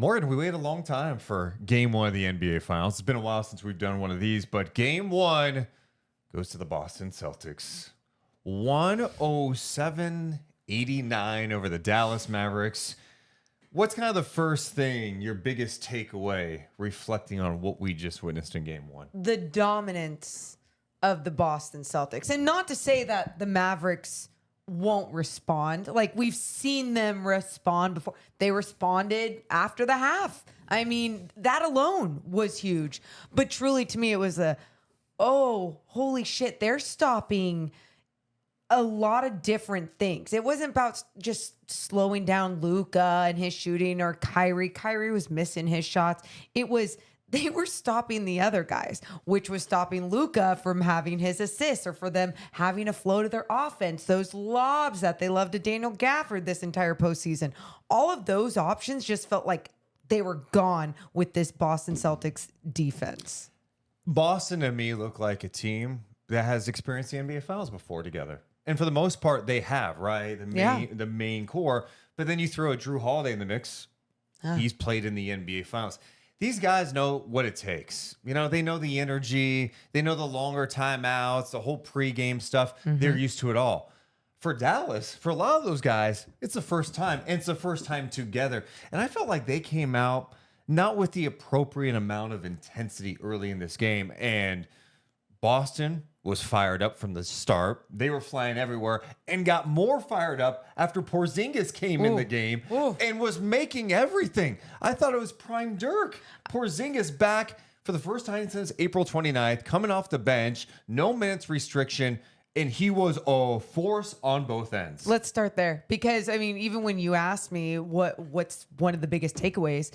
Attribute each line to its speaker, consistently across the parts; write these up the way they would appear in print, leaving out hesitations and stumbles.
Speaker 1: Morgan, we waited a long time for game one of the NBA Finals. It's been a while since we've done one of these, but game one goes to the Boston Celtics. 107-89 over the Dallas Mavericks. What's kind of the first thing, your biggest takeaway, reflecting on what we just witnessed in game one?
Speaker 2: The dominance of the Boston Celtics. And not to say that the Mavericks won't respond. Like, we've seen them respond before. They responded after the half. I mean, that alone was huge. But truly, to me, it was holy shit, they're stopping a lot of different things. It wasn't about just slowing down Luka and his shooting or Kyrie. Kyrie was missing his shots. It was they were stopping the other guys, which was stopping Luka from having his assists or for them having a flow to their offense. Those lobs that they loved to Daniel Gafford this entire postseason. All of those options just felt like they were gone with this Boston Celtics defense.
Speaker 1: Boston and me look like a team that has experienced the NBA Finals before together. And for the most part, they have, right? The main core. But then you throw a Drew Holiday in the mix. He's played in the NBA Finals. These guys know what it takes. You know, they know the energy. They know the longer timeouts, the whole pregame stuff. Mm-hmm. They're used to it all. For Dallas, for a lot of those guys, it's the first time. And it's the first time together. And I felt like they came out not with the appropriate amount of intensity early in this game. And Boston was fired up from the start. They were flying everywhere and got more fired up after Porzingis came in the game and was making everything. I thought it was prime Dirk. Porzingis back for the first time since April 29th, coming off the bench, no minutes restriction, and he was a force on both ends.
Speaker 2: Let's start there. Because, I mean, even when you asked me what's one of the biggest takeaways,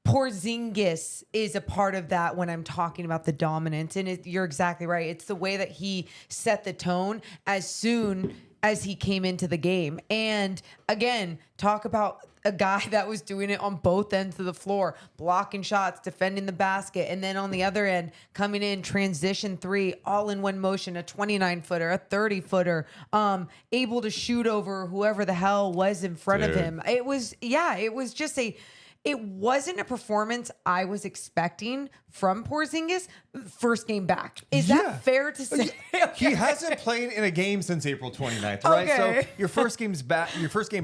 Speaker 2: Porzingis is a part of that when I'm talking about the dominance. And you're exactly right. It's the way that he set the tone as soon as he came into the game. And again, talk about a guy that was doing it on both ends of the floor, blocking shots, defending the basket. And then on the other end, coming in, transition three, all in one motion, a 29-footer, a 30-footer, able to shoot over whoever the hell was in front of him. It was just it wasn't a performance I was expecting from Porzingis first game back. Is that fair to say?
Speaker 1: He hasn't played in a game since April 29th, right?
Speaker 2: Okay.
Speaker 1: So your first game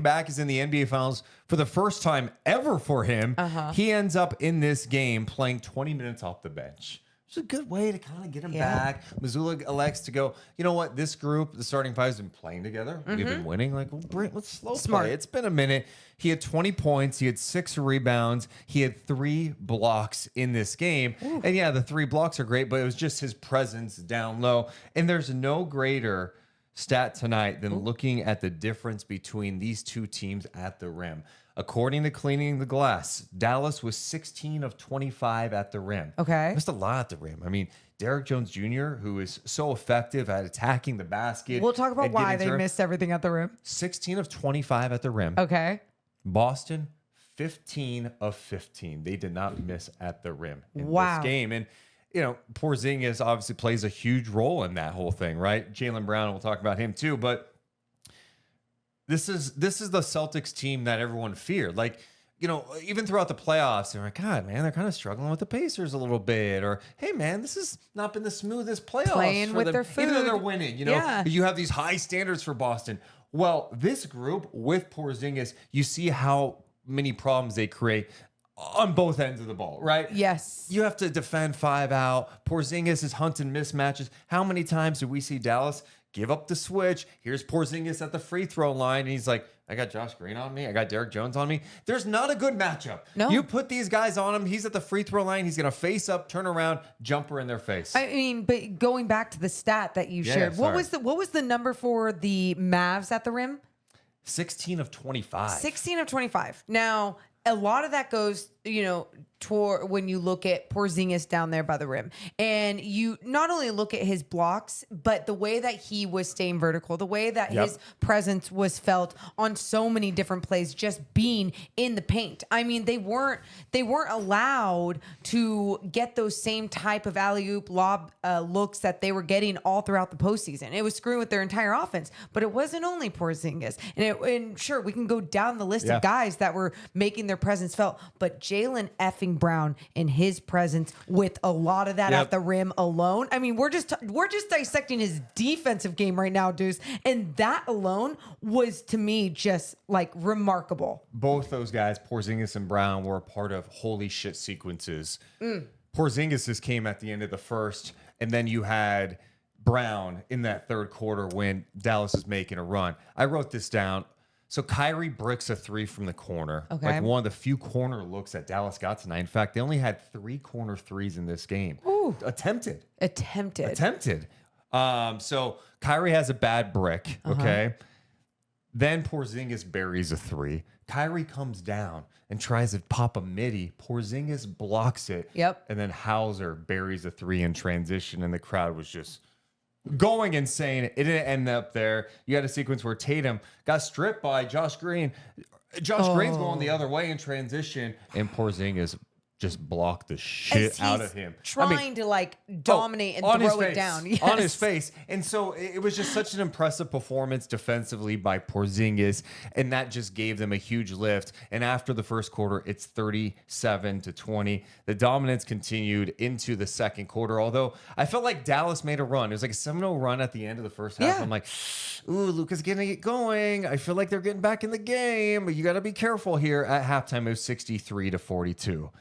Speaker 1: back is in the NBA Finals for the first time ever for him. He ends up in this game playing 20 minutes off the bench. It's a good way to kind of get him back. Missoula elects to go, you know what? This group, the starting five, has been playing together. Mm-hmm. We've been winning. Like, let's slow play. It's been a minute. He had 20 points. He had 6 rebounds. He had 3 blocks in this game. Ooh. And yeah, the 3 blocks are great, but it was just his presence down low. And there's no greater stat tonight than looking at the difference between these two teams at the rim. According to Cleaning the Glass, Dallas was 16 of 25 at the rim.
Speaker 2: Okay.
Speaker 1: Missed a lot at the rim. I mean, Derrick Jones Jr., who is so effective at attacking the basket.
Speaker 2: We'll talk about why they missed everything at the rim.
Speaker 1: 16 of 25 at the rim.
Speaker 2: Okay.
Speaker 1: Boston, 15 of 15. They did not miss at the rim in
Speaker 2: this
Speaker 1: game. And, you know, Porzingis obviously plays a huge role in that whole thing, right? Jaylen Brown, we'll talk about him too. But this is the Celtics team that everyone feared. Like, you know, even throughout the playoffs, they're like, God, man, they're kind of struggling with the Pacers a little bit. Or, hey, man, this has not been the smoothest playoffs
Speaker 2: playing
Speaker 1: for
Speaker 2: with
Speaker 1: them.
Speaker 2: their food.
Speaker 1: Even though they're winning, you know, you have these high standards for Boston. Well, this group with Porzingis, you see how many problems they create on both ends of the ball, right?
Speaker 2: Yes.
Speaker 1: You have to defend 5 out. Porzingis is hunting mismatches. How many times do we see Dallas give up the switch? Here's Porzingis at the free throw line, and he's like, I got Josh Green on me. I got Derrick Jones on me. There's not a good matchup.
Speaker 2: No.
Speaker 1: You put these guys on him. He's at the free throw line. He's going to face up, turn around, jumper in their face.
Speaker 2: I mean, but going back to the stat that you shared, what was the number for the Mavs at the rim?
Speaker 1: 16 of 25.
Speaker 2: 16 of 25. Now, a lot of that goes, you know, toward when you look at Porzingis down there by the rim. And you not only look at his blocks, but the way that he was staying vertical, the way that his presence was felt on so many different plays, just being in the paint. I mean, they weren't allowed to get those same type of alley-oop lob looks that they were getting all throughout the postseason. It was screwing with their entire offense, but it wasn't only Porzingis. And sure, we can go down the list of guys that were making their presence felt, but Jaylen effing Brown in his presence with a lot of that at the rim alone. I mean, we're just dissecting his defensive game right now, Deuce. And that alone was, to me, just like remarkable.
Speaker 1: Both those guys, Porzingis and Brown, were a part of holy shit sequences. Porzingis just came at the end of the first, and then you had Brown in that third quarter when Dallas is making a run. I wrote this down. So Kyrie bricks a 3 from the corner.
Speaker 2: Okay.
Speaker 1: Like one of the few corner looks that Dallas got tonight. In fact, they only had 3 corner threes in this game.
Speaker 2: Ooh.
Speaker 1: Attempted. So Kyrie has a bad brick. Okay. Then Porzingis buries a 3. Kyrie comes down and tries to pop a midi. Porzingis blocks it.
Speaker 2: Yep.
Speaker 1: And then Hauser buries a 3 in transition, and the crowd was just going insane. It didn't end up there. You had a sequence where Tatum got stripped by Josh Green. Josh Green's going the other way in transition, and Porzingis just blocked the shit out of him.
Speaker 2: Trying to like dominate and throw it down. Yes.
Speaker 1: On his face. And so it was just such an impressive performance defensively by Porzingis, and that just gave them a huge lift. And after the first quarter, it's 37-20. The dominance continued into the second quarter, although I felt like Dallas made a run. It was like a 7-0 run at the end of the first half.
Speaker 2: Yeah.
Speaker 1: I'm like, ooh, Luka's getting it going. I feel like they're getting back in the game. You got to be careful here. At halftime, it was 63-42.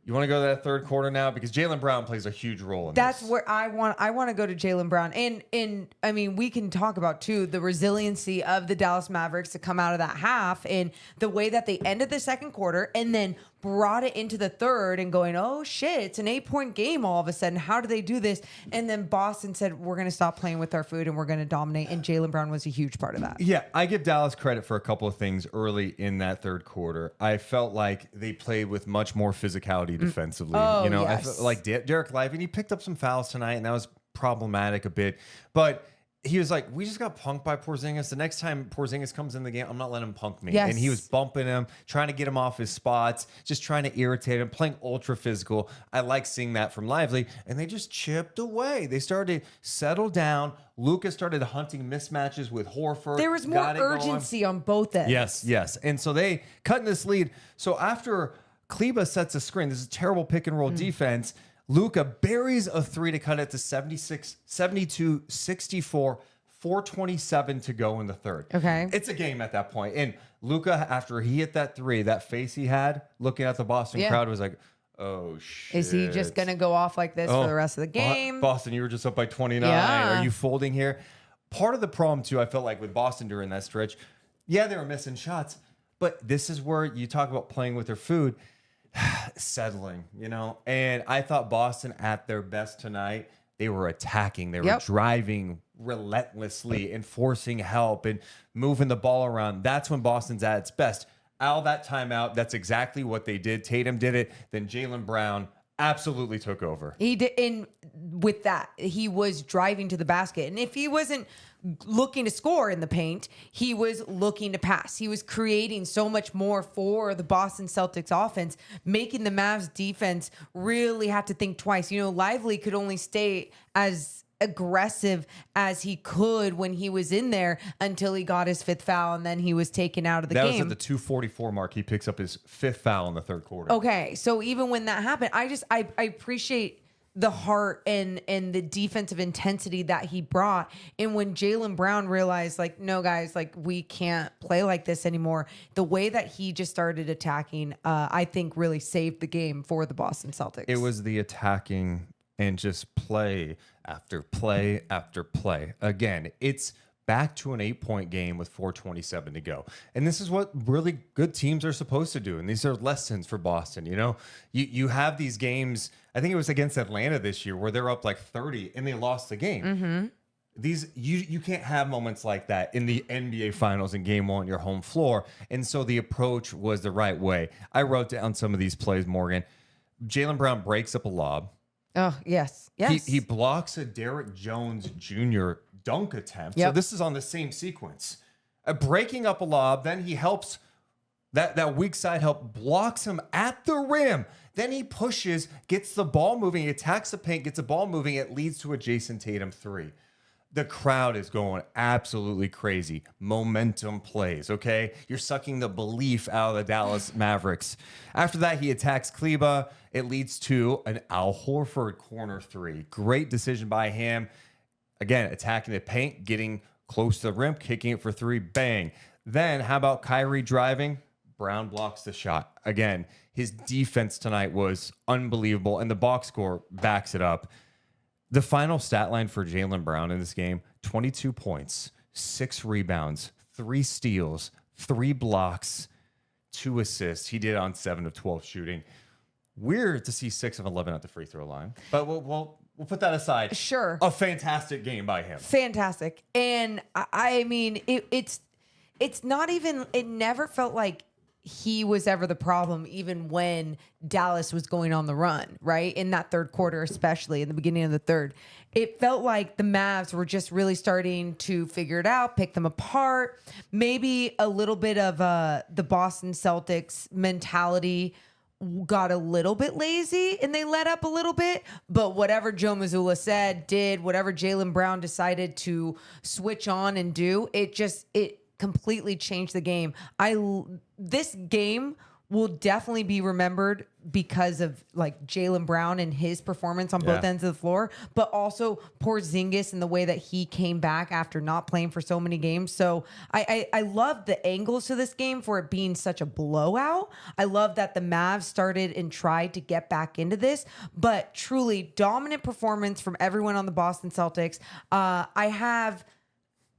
Speaker 1: You want to go to that third quarter now? Because Jaylen Brown plays a huge role in
Speaker 2: That's
Speaker 1: this.
Speaker 2: where I want to go to Jaylen Brown. And I mean, we can talk about, too, the resiliency of the Dallas Mavericks to come out of that half and the way that they ended the second quarter and then brought it into the third and going, oh, shit, it's an 8-point game all of a sudden. How do they do this? And then Boston said, we're going to stop playing with our food and we're going to dominate. And Jaylen Brown was a huge part of that.
Speaker 1: Yeah, I give Dallas credit for a couple of things early in that third quarter. I felt like they played with much more physicality defensively.
Speaker 2: Oh,
Speaker 1: I
Speaker 2: yes.
Speaker 1: felt like Derek Lively, he picked up some fouls tonight, and that was problematic a bit. But he was like, we just got punked by Porzingis. The next time Porzingis comes in the game, I'm not letting him punk me.
Speaker 2: Yes.
Speaker 1: And he was bumping him, trying to get him off his spots, just trying to irritate him, playing ultra physical. I like seeing that from Lively. And they just chipped away. They started to settle down. Luka started hunting mismatches with Horford.
Speaker 2: There was more urgency on both ends.
Speaker 1: Yes. And so they cut in this lead. So after Kleba sets a screen, this is a terrible pick and roll defense. Luka buries a 3 to cut it to 72-64, 4:27 to go in the third.
Speaker 2: Okay.
Speaker 1: It's a game at that point. And Luka, after he hit that 3, that face he had looking at the Boston crowd was like, oh, shit.
Speaker 2: Is he just going to go off like this for the rest of the game?
Speaker 1: Boston, you were just up by 29.
Speaker 2: Yeah.
Speaker 1: Are you folding here? Part of the problem, too, I felt like with Boston during that stretch, they were missing shots. But this is where you talk about playing with their food. Settling, and I thought Boston at their best tonight, they were attacking, they were driving relentlessly and forcing help and moving the ball around. That's when Boston's at its best. Out of that timeout, that's exactly what they did. Tatum did it, then Jaylen Brown absolutely took over.
Speaker 2: He did, and with that, he was driving to the basket. And if he wasn't looking to score in the paint, he was looking to pass. He was creating so much more for the Boston Celtics offense, making the Mavs defense really have to think twice. Lively could only stay as aggressive as he could when he was in there until he got his 5th foul, and then he was taken out of the game.
Speaker 1: That was at the 2:44 mark. He picks up his 5th foul in the third quarter.
Speaker 2: Okay, so even when that happened, I appreciate the heart and the defensive intensity that he brought. And when Jaylen Brown realized, like, no, guys, like, we can't play like this anymore, the way that he just started attacking, I think really saved the game for the Boston Celtics.
Speaker 1: It was the attacking and just play after play after play. Again, it's back to an 8-point game with 4:27 to go. And this is what really good teams are supposed to do. And these are lessons for Boston. You have these games. I think it was against Atlanta this year where they're up like 30 and they lost the game.
Speaker 2: Mm-hmm.
Speaker 1: These you can't have moments like that in the NBA Finals in Game 1, your home floor. And so the approach was the right way. I wrote down some of these plays, Morgan. Jaylen Brown breaks up a lob.
Speaker 2: Oh, yes.
Speaker 1: He blocks a Derek Jones Jr. dunk attempt.
Speaker 2: Yep.
Speaker 1: So this is on the same sequence. Breaking up a lob, then he helps that weak side help, blocks him at the rim. Then he pushes, gets the ball moving, he attacks the paint, gets the ball moving. It leads to a Jason Tatum 3. The crowd is going absolutely crazy. Momentum plays, okay? You're sucking the belief out of the Dallas Mavericks. After that, he attacks Kleba. It leads to an Al Horford corner three. Great decision by him. Again, attacking the paint, getting close to the rim, kicking it for three, bang. Then how about Kyrie driving? Brown blocks the shot. Again, his defense tonight was unbelievable, and the box score backs it up. The final stat line for Jaylen Brown in this game, 22 points, 6 rebounds, 3 steals, 3 blocks, 2 assists. He did on 7 of 12 shooting. Weird to see 6 of 11 at the free throw line, but we'll put that aside.
Speaker 2: Sure.
Speaker 1: A fantastic game by him.
Speaker 2: Fantastic. And I mean, it's not even, it never felt like he was ever the problem, even when Dallas was going on the run, right? In that third quarter, especially in the beginning of the third. It felt like the Mavs were just really starting to figure it out, pick them apart. Maybe a little bit of the Boston Celtics mentality got a little bit lazy and they let up a little bit. But whatever Joe Mazzulla said, did, whatever Jaylen Brown decided to switch on and do, it completely changed the game. This game will definitely be remembered because of like Jaylen Brown and his performance on both ends of the floor, but also Porzingis and the way that he came back after not playing for so many games. So I love the angles to this game for it being such a blowout. I love that the Mavs started and tried to get back into this, but truly dominant performance from everyone on the Boston Celtics.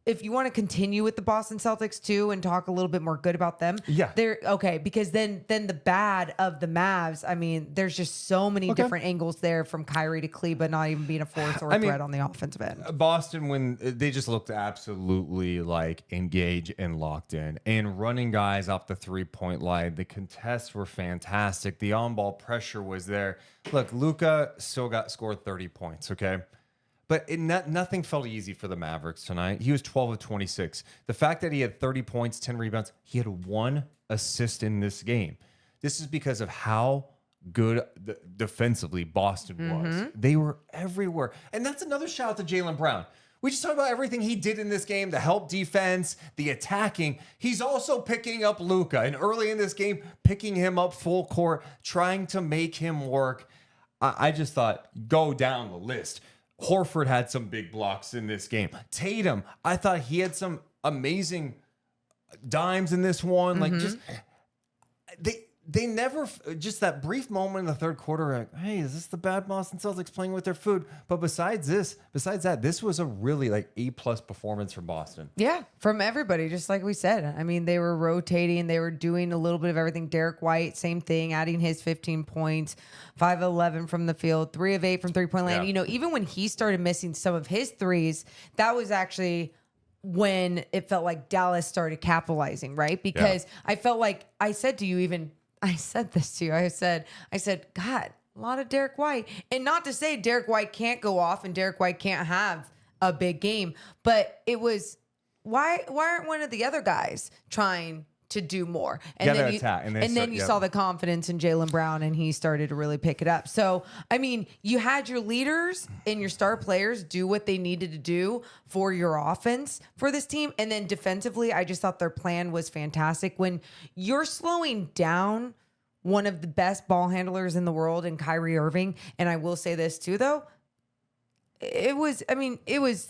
Speaker 2: If you want to continue with the Boston Celtics too and talk a little bit more good about them, they're okay, because then the bad of the Mavs, I mean, there's just so many different angles there, from Kyrie to Kleba not even being a force or a threat on the offensive end.
Speaker 1: Boston, when they just looked absolutely like engaged and locked in and running guys off the 3-point line. The contests were fantastic. The on-ball pressure was there. Look, Luka still scored 30 points, okay? But nothing felt easy for the Mavericks tonight. He was 12 of 26. The fact that he had 30 points, 10 rebounds, he had 1 assist in this game. This is because of how good defensively Boston was. They were everywhere. And that's another shout out to Jaylen Brown. We just talked about everything he did in this game, the help defense, the attacking. He's also picking up Luka, and early in this game, picking him up full court, trying to make him work. I just thought, go down the list. Horford had some big blocks in this game. Tatum, I thought he had some amazing dimes in this one. Like, just they never, just that brief moment in the third quarter, like, hey, is this the bad Boston Celtics playing with their food? But besides that, this was a really like A+ performance from Boston.
Speaker 2: Yeah, from everybody, just like we said. I mean, they were rotating. They were doing a little bit of everything. Derek White, same thing, adding his 15 points, 5 of 11 from the field, 3 of 8 from three-point land. You know, even when he started missing some of his threes, that was actually when it felt like Dallas started capitalizing, right? Because I felt like, I said to you even, I said this to you. I said, God, a lot of Derek White. And not to say Derek White can't go off and Derek White can't have a big game, but it was, why aren't one of the other guys trying to do more? And then you saw the confidence in Jaylen Brown, and he started to really pick it up. So, I mean, you had your leaders and your star players do what they needed to do for your offense for this team. And then defensively, I just thought their plan was fantastic. When you're slowing down one of the best ball handlers in the world in Kyrie Irving, and I will say this too, though, it was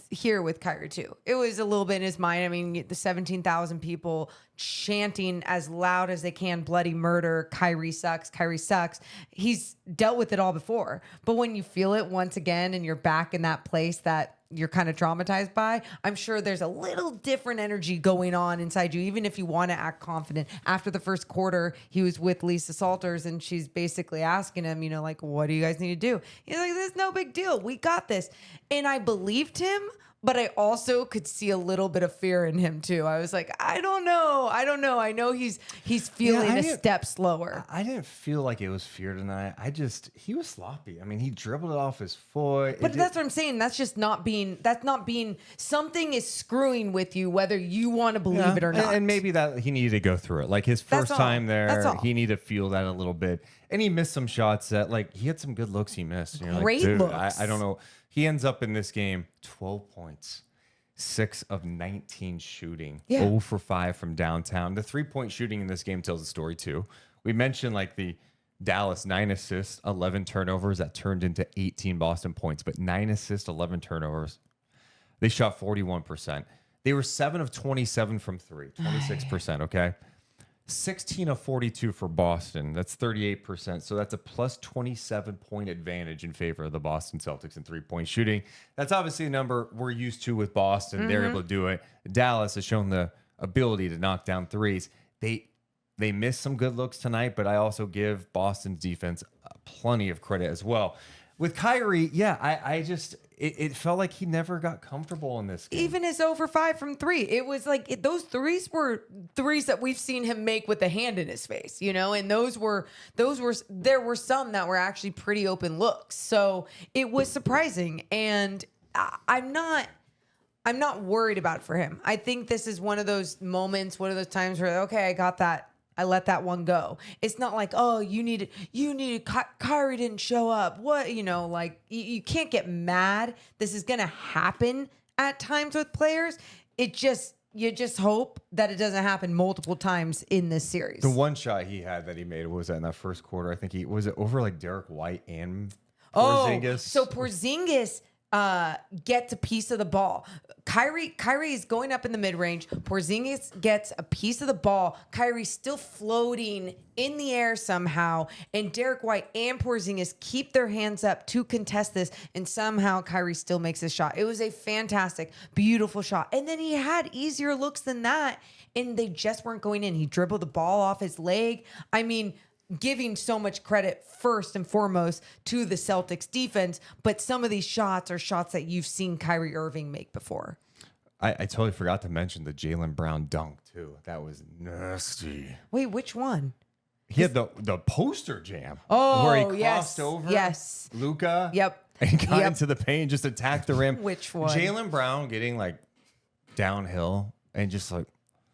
Speaker 2: here with Kyrie too. It was a little bit in his mind. I mean, the 17,000 people chanting as loud as they can, bloody murder, Kyrie sucks, Kyrie sucks. He's dealt with it all before. But when you feel it once again and you're back in that place that you're kind of traumatized by, I'm sure there's a little different energy going on inside you, even if you want to act confident. After the first quarter, he was with Lisa Salters, and she's basically asking him, you know, like, what do you guys need to do? He's like, this is no big deal. We got this. And I believed him, but I also could see a little bit of fear in him too. I was like, I don't know. I know he's feeling a step slower.
Speaker 1: I didn't feel like it was fear tonight. He was sloppy. I mean, he dribbled it off his foot.
Speaker 2: But that's what I'm saying. That's not being, something is screwing with you, whether you want to believe it or not.
Speaker 1: And maybe that he needed to go through it. Like his first time there, he needed to feel that a little bit. And he missed some shots that, like, he had some good looks he missed.
Speaker 2: Great looks.
Speaker 1: I don't know. He ends up in this game 12 points, 6 of 19 shooting.
Speaker 2: Yeah.
Speaker 1: 0 for 5 from downtown. The 3-point shooting in this game tells a story too. We mentioned like the Dallas 9 assists, 11 turnovers that turned into 18 Boston points, but 9 assists, 11 turnovers. They shot 41%. They were 7 of 27 from 3, 26%, okay? 16 of 42 for Boston. That's 38%. So that's a plus 27-point advantage in favor of the Boston Celtics in 3-point shooting. That's obviously a number we're used to with Boston. They're able to do it. Dallas has shown the ability to knock down threes. They missed some good looks tonight, but I also give Boston's defense plenty of credit as well. With Kyrie, yeah, I just it felt like he never got comfortable in this game.
Speaker 2: Even his over 5 from 3, it was like those threes were threes that we've seen him make with a hand in his face, you know, and there were some that were actually pretty open looks. So it was surprising, and I'm not worried about it for him. I think this is one of those moments, one of those times where, okay, I got that. I let that one go. It's not like, oh, you needed Kyrie didn't show up. What, you know, like you can't get mad. This is going to happen at times with players. You just hope that it doesn't happen multiple times in this series.
Speaker 1: The one shot he had that he made was in that first quarter. I think was it over like Derek White and Porzingis.
Speaker 2: Oh, so Porzingis gets a piece of the ball. Kyrie is going up in the mid-range. Porzingis gets a piece of the ball. Kyrie's still floating in the air somehow. And Derek White and Porzingis keep their hands up to contest this. And somehow Kyrie still makes a shot. It was a fantastic, beautiful shot. And then he had easier looks than that. And they just weren't going in. He dribbled the ball off his leg. I mean, giving so much credit first and foremost to the Celtics defense, but some of these shots are shots that you've seen Kyrie Irving make before.
Speaker 1: I totally forgot to mention the Jaylen Brown dunk too. That was nasty.
Speaker 2: Wait, which one?
Speaker 1: He had the poster jam.
Speaker 2: Oh,
Speaker 1: where he crossed over.
Speaker 2: Yes.
Speaker 1: Luka.
Speaker 2: Yep.
Speaker 1: And got into the paint, just attacked the rim.
Speaker 2: Which one?
Speaker 1: Jaylen Brown getting like downhill and just like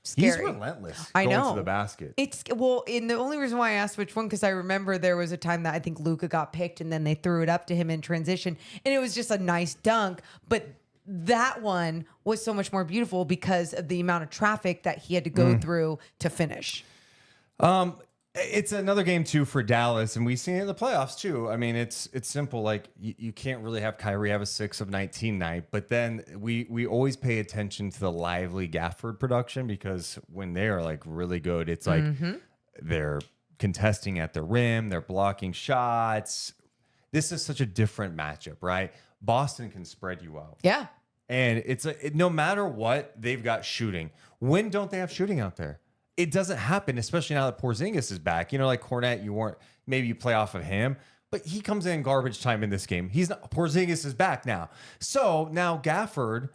Speaker 2: scary.
Speaker 1: He's relentless.
Speaker 2: I know.
Speaker 1: Going to the basket.
Speaker 2: And the only reason why I asked which one, because I remember there was a time that I think Luka got picked and then they threw it up to him in transition, and it was just a nice dunk. But that one was so much more beautiful because of the amount of traffic that he had to go through to finish.
Speaker 1: It's another game too for Dallas, and we've seen it in the playoffs too. I mean, it's simple. Like you can't really have Kyrie have a 6 of 19 night, but then we always pay attention to the lively Gafford production, because when they're like really good, it's like they're contesting at the rim, they're blocking shots. This is such a different matchup, right? Boston can spread you out.
Speaker 2: Yeah.
Speaker 1: And no matter what, they've got shooting. When don't they have shooting out there? It doesn't happen, especially now that Porzingis is back. You know, like Cornette, maybe you play off of him, but he comes in garbage time in this game. Porzingis is back now. So now Gafford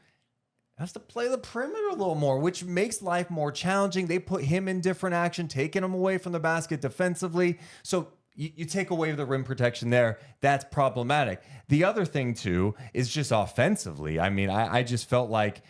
Speaker 1: has to play the perimeter a little more, which makes life more challenging. They put him in different action, taking him away from the basket defensively. So you take away the rim protection there. That's problematic. The other thing, too, is just offensively. I mean, I just felt like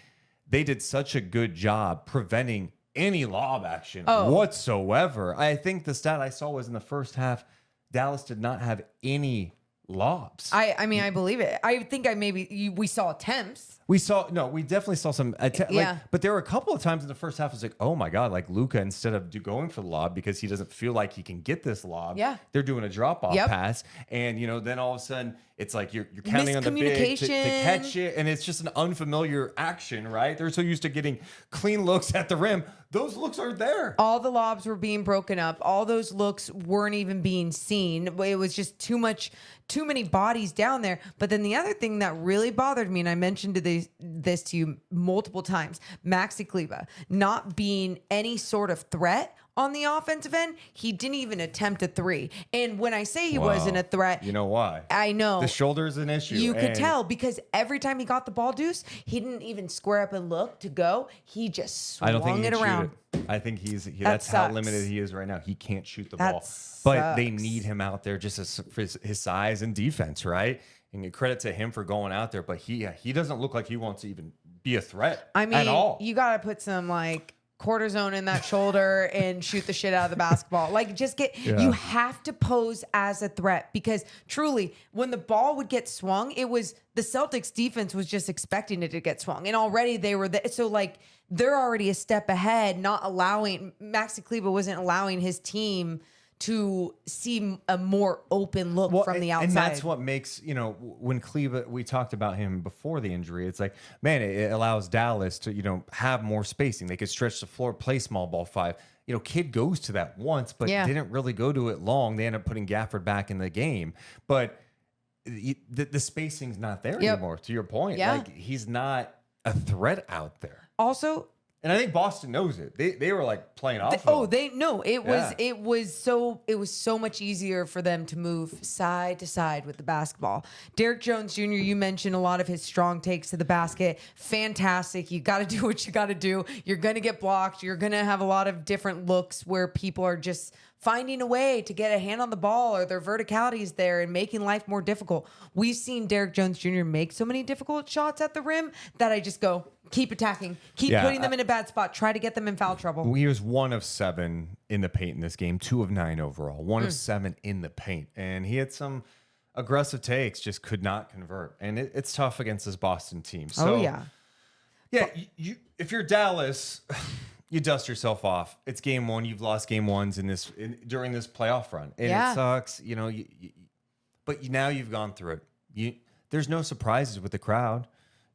Speaker 1: they did such a good job preventing any lob action whatsoever. I think the stat I saw was in the first half, Dallas did not have any lobs.
Speaker 2: I mean, I believe it. I think we saw attempts.
Speaker 1: We definitely saw some but there were a couple of times in the first half, it was like, oh my God, like Luka, instead of going for the lob because he doesn't feel like he can get this lob, they're doing a drop-off pass. And, then all of a sudden, it's like you're counting on the big to catch it, and it's just an unfamiliar action, right? They're so used to getting clean looks at the rim. Those looks aren't there.
Speaker 2: All the lobs were being broken up. All those looks weren't even being seen. It was just too many bodies down there. But then the other thing that really bothered me, and I mentioned this to you multiple times, Maxi Kleber not being any sort of threat on the offensive end. He didn't even attempt a 3. And when I say he wasn't a threat,
Speaker 1: you know why?
Speaker 2: I know.
Speaker 1: The shoulder is an issue.
Speaker 2: You could tell, because every time he got the ball, Deuce, he didn't even square up and look to go. He just swung it around.
Speaker 1: I think that's how limited he is right now. He can't shoot the ball. But they need him out there just for his size and defense, right? And credit to him for going out there, but he doesn't look like he wants to even be a threat at all.
Speaker 2: You got to put some cortisone in that shoulder and shoot the shit out of the basketball. Like, you have to pose as a threat, because truly, when the ball would get swung, it was the Celtics defense was just expecting it to get swung. And already they were there. So, like, they're already a step ahead, Maxi Kleber wasn't allowing his team to see a more open look from the outside.
Speaker 1: And that's what makes, when Kleber, we talked about him before the injury, it's like, man, it allows Dallas to, have more spacing. They could stretch the floor, play small ball 5. Kid goes to that once, but didn't really go to it long. They end up putting Gafford back in the game. But the spacing's not there anymore, to your point.
Speaker 2: Yeah.
Speaker 1: Like, he's not a threat out there.
Speaker 2: Also,
Speaker 1: and I think Boston knows it. They were like playing off.
Speaker 2: It was so much easier for them to move side to side with the basketball. Derrick Jones Jr., you mentioned a lot of his strong takes to the basket. Fantastic. You got to do what you got to do. You're going to get blocked. You're going to have a lot of different looks where people are just finding a way to get a hand on the ball, or their verticality is there and making life more difficult. We've seen Derrick Jones Jr. make so many difficult shots at the rim that I just go, keep attacking, keep putting them in a bad spot, try to get them in foul trouble.
Speaker 1: He was 1 of 7 in the paint in this game, 2 of 9 overall, 1 of 7 in the paint. And he had some aggressive takes, just could not convert. And it's tough against this Boston team. So, you if you're Dallas, you dust yourself off. It's game 1. You've lost game 1s during this playoff run. And it sucks, but now you've gone through it. There's no surprises with the crowd.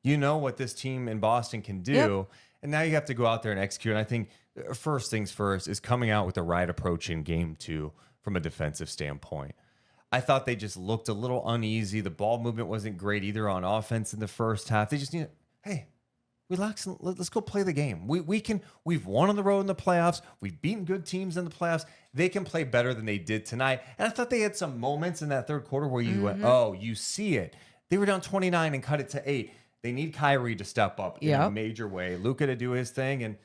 Speaker 1: You know what this team in Boston can do. And now you have to go out there and execute. And I think first things first is coming out with the right approach in game 2 from a defensive standpoint. I thought they just looked a little uneasy. The ball movement wasn't great either on offense in the first half. They just need, hey, relax and let's go play the game. We've won on the road in the playoffs. We've beaten good teams in the playoffs. They can play better than they did tonight. And I thought they had some moments in that third quarter where you went, oh, you see it. They were down 29 and cut it to 8. They need Kyrie to step up in a major way. Luka to do his thing, and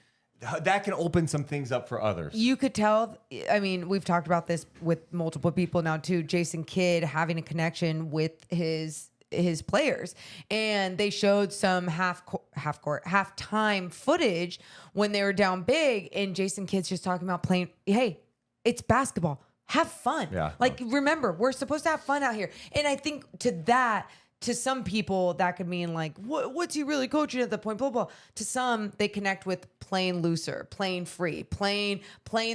Speaker 1: that can open some things up for others.
Speaker 2: You could tell. I mean, we've talked about this with multiple people now too. Jason Kidd having a connection with his players, and they showed some halftime footage when they were down big, and Jason Kidd's just talking about playing. Hey, it's basketball. Have fun. Yeah. Like, remember, we're supposed to have fun out here. And I think to some people, that could mean like, what's he really coaching at the point? Blah, blah. To some, they connect with playing looser, playing free, playing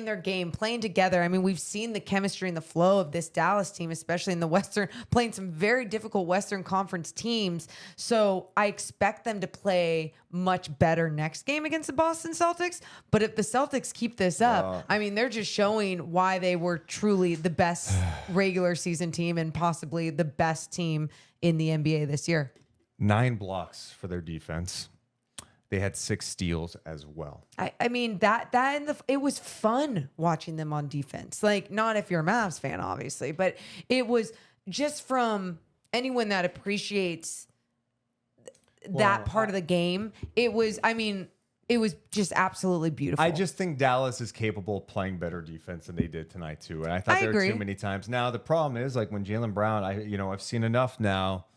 Speaker 2: their game, playing together. I mean, we've seen the chemistry and the flow of this Dallas team, especially in the Western, playing some very difficult Western Conference teams. So I expect them to play much better next game against the Boston Celtics. But if the Celtics keep this up, I mean, they're just showing why they were truly the best regular season team and possibly the best team in the NBA this year.
Speaker 1: 9 blocks for their defense. They had 6 steals as well.
Speaker 2: I mean, it was fun watching them on defense. Like, not if you're a Mavs fan, obviously, but it was just from anyone that appreciates that part of the game. It was just absolutely beautiful.
Speaker 1: I just think Dallas is capable of playing better defense than they did tonight too. And I thought there were too many times. Now the problem is, like, when Jaylen Brown, I've seen enough now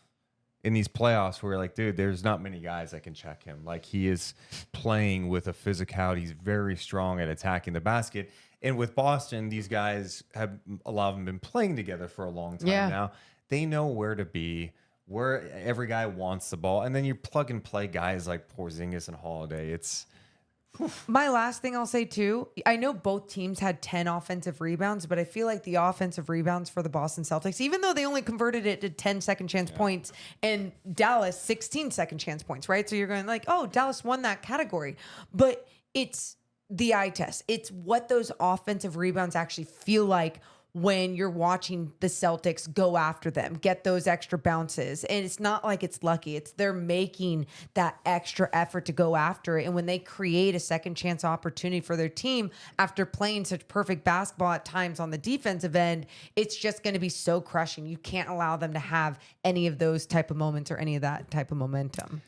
Speaker 1: in these playoffs where we're like, dude, there's not many guys that can check him. Like, he is playing with a physicality. He's very strong at attacking the basket. And with Boston, these guys have, a lot of them, been playing together for a long time now. They know where to be, where every guy wants the ball. And then you plug and play guys like Porzingis and Holiday. It's...
Speaker 2: My last thing I'll say too, I know both teams had 10 offensive rebounds, but I feel like the offensive rebounds for the Boston Celtics, even though they only converted it to 10 second chance points, and Dallas 16 second chance points, right? So you're going like, oh, Dallas won that category. But it's the eye test. It's what those offensive rebounds actually feel like when you're watching the Celtics go after them, get those extra bounces. And it's not like it's lucky. It's they're making that extra effort to go after it. And when they create a second chance opportunity for their team after playing such perfect basketball at times on the defensive end, it's just going to be so crushing. You can't allow them to have any of those type of moments or any of that type of momentum.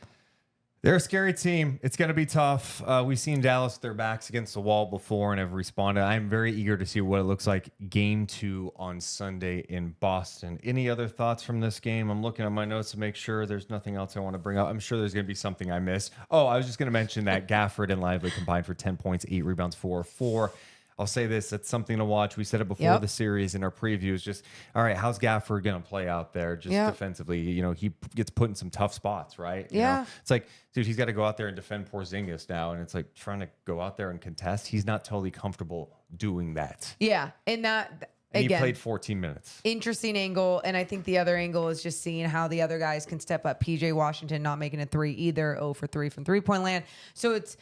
Speaker 1: They're a scary team. It's going to be tough. We've seen Dallas with their backs against the wall before and have responded. I'm very eager to see what it looks like game 2 on Sunday in Boston. Any other thoughts from this game? I'm looking at my notes to make sure there's nothing else I want to bring up. I'm sure there's going to be something I missed. Oh, I was just going to mention that Gafford and Lively combined for 10 points, 8 rebounds, 4. I'll say this, that's something to watch. We said it before the series in our previews. Just, all right, how's Gafford going to play out there just defensively? You know, he gets put in some tough spots, right? You know? It's like, dude, he's got to go out there and defend Porzingis now. And it's like trying to go out there and contest. He's not totally comfortable doing that.
Speaker 2: Yeah. And that,
Speaker 1: and
Speaker 2: again,
Speaker 1: he played 14 minutes.
Speaker 2: Interesting angle. And I think the other angle is just seeing how the other guys can step up. PJ Washington not making a 3 either, 0 for 3 from 3-point land. So it's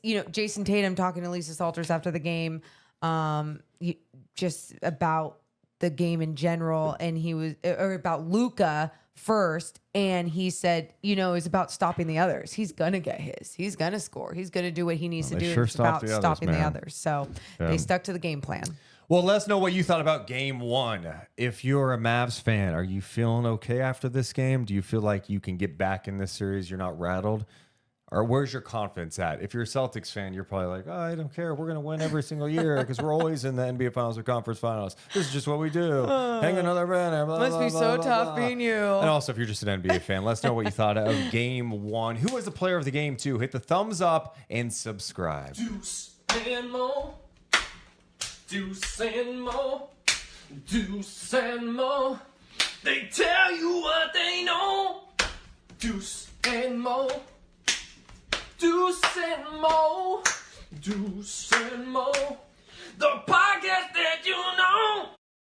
Speaker 2: you know, Jason Tatum talking to Lisa Salters after the game, just about the game in general, and he was or about Luka first, and he said, you know, it's about stopping the others. He's gonna get his. He's gonna score. He's gonna do what he needs to do.
Speaker 1: Sure,
Speaker 2: it's about stopping the others. So they stuck to the game plan.
Speaker 1: Well, let us know what you thought about game 1. If you're a Mavs fan, are you feeling okay after this game? Do you feel like you can get back in this series? You're not rattled? Or where's your confidence at? If you're a Celtics fan, you're probably like, oh, I don't care. We're going to win every single year because we're always in the NBA Finals or Conference Finals. This is just what we do. Hang another banner. Blah,
Speaker 2: Must
Speaker 1: blah,
Speaker 2: be
Speaker 1: blah,
Speaker 2: so
Speaker 1: blah,
Speaker 2: tough
Speaker 1: blah.
Speaker 2: being you.
Speaker 1: And also, if you're just an NBA fan, let us know what you thought of game 1. Who was the player of the game, too? Hit the thumbs up and subscribe.
Speaker 3: Deuce and Mo. Deuce and Mo. Deuce and Mo. They tell you what they know. Deuce and Mo. Deuce and Mo. Deuce and Mo.